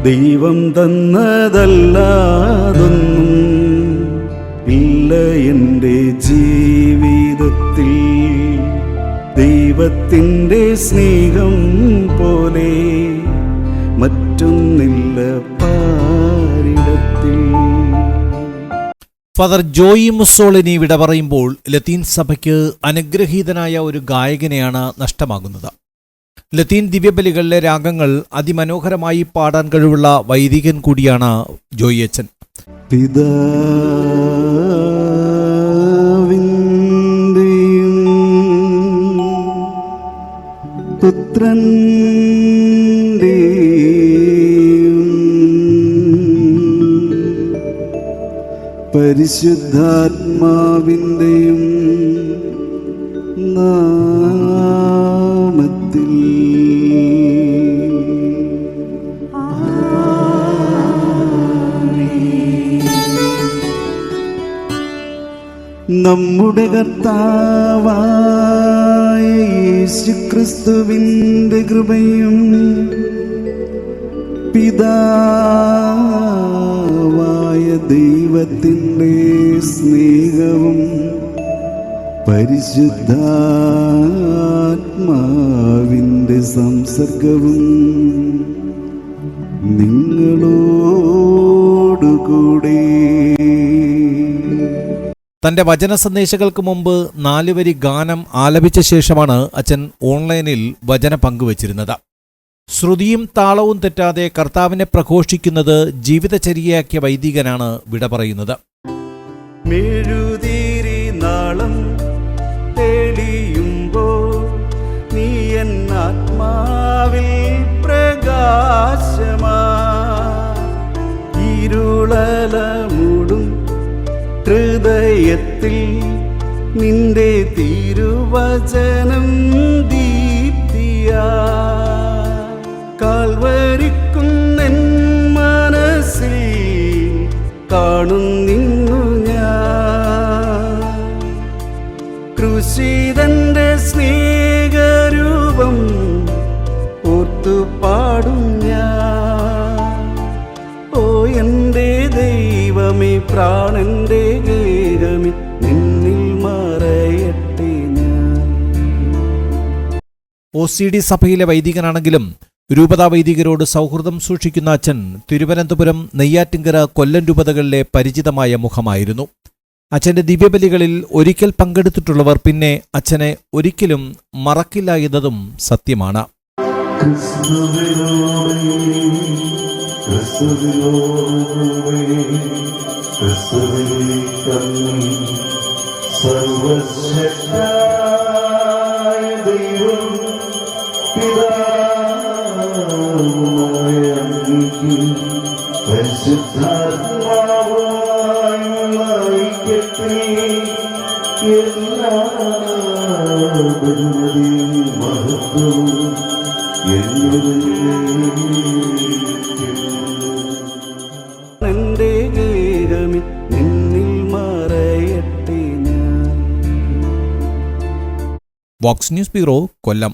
ദൈവം തന്നതല്ലാതൊന്നും ഇല്ല എൻ്റെ ജീവിതത്തിൽ. ദൈവത്തിൻ്റെ സ്നേഹം പോലെ മറ്റൊന്നില്ല പാരിടത്തിൽ. ഫാദർ ജോയി മുസോളിനി വിട പറയുമ്പോൾ ലത്തീൻ സഭയ്ക്ക് അനുഗ്രഹീതനായ ഒരു ഗായകനെയാണ് നഷ്ടമാകുന്നത്. ലത്തീൻ ദിവ്യബലികളിലെ രാഗങ്ങൾ അതിമനോഹരമായി പാടാൻ കഴിവുള്ള വൈദികൻ കൂടിയാണ് ജോയി അച്ഛൻ. പിതാവിന്റെയും പുത്രന്റെയും പരിശുദ്ധാത്മാവിന്റെയും നാമത്തിൽ. നമ്മുടെ കർത്താവായ യേശുക്രിസ്തുവിന്റെ കൃപയും പിതാവായ ദൈവത്തിൻ്റെ സ്നേഹവും പരിശുദ്ധാത്മാവിൻ്റെ സംസർഗവും നിങ്ങളോടുകൂടെ. തന്റെ വചന സന്ദേശങ്ങൾക്ക് മുമ്പ് 4 വരി ഗാനം ആലപിച്ച ശേഷമാണ് അച്ഛൻ ഓൺലൈനിൽ വചന പങ്കുവച്ചിരുന്നത്. ശ്രുതിയും താളവും തെറ്റാതെ കർത്താവിനെ പ്രഘോഷിക്കുന്നത് ജീവിതചര്യയാക്കിയ വൈദികനാണ് വിട പറയുന്നത്. മെഴുതിരി നാളം തെളിയുമ്പോൾ നീ എൻ ആത്മാവിൽ പ്രകാശമാ. ഇരുളല മൂടും ഹൃദയത്തിൽ നിന്റെ തിരുവചനം ദീപ്തിയാ. കാൽവരിക്കുന്നെൻ മനസ്സിൽ കാണുന്നിന്നു ഞാൻ. ക്രൂശിതന്റെ സ്നേഹരൂപം ഓർത്തു പാടും ഞാൻ. ഓ എൻ്റെ ദൈവമേ, പ്രാണന്റെ ഗേഹമേ, നിന്നിൽ മറയട്ടെ ഞാൻ. OCD സഭയിലെ വൈദികനാണെങ്കിലും രൂപതാ വൈദികരോട് സൗഹൃദം സൂക്ഷിക്കുന്ന അച്ഛൻ തിരുവനന്തപുരം, നെയ്യാറ്റിൻകര, കൊല്ലം രൂപതകളിലെ പരിചിതമായ മുഖമായിരുന്നു. അച്ഛന്റെ ദിവ്യബലികളിൽ ഒരിക്കൽ പങ്കെടുത്തിട്ടുള്ളവർ പിന്നെ അച്ഛനെ ഒരിക്കലും മറക്കില്ല എന്നതും സത്യമാണ്. എന്റെ ഗേഹമേ, നിന്നിൽ മറയട്ടെ ഞാൻ. വോക്സ് ന്യൂസ് ബ്യൂറോ, കൊല്ലം.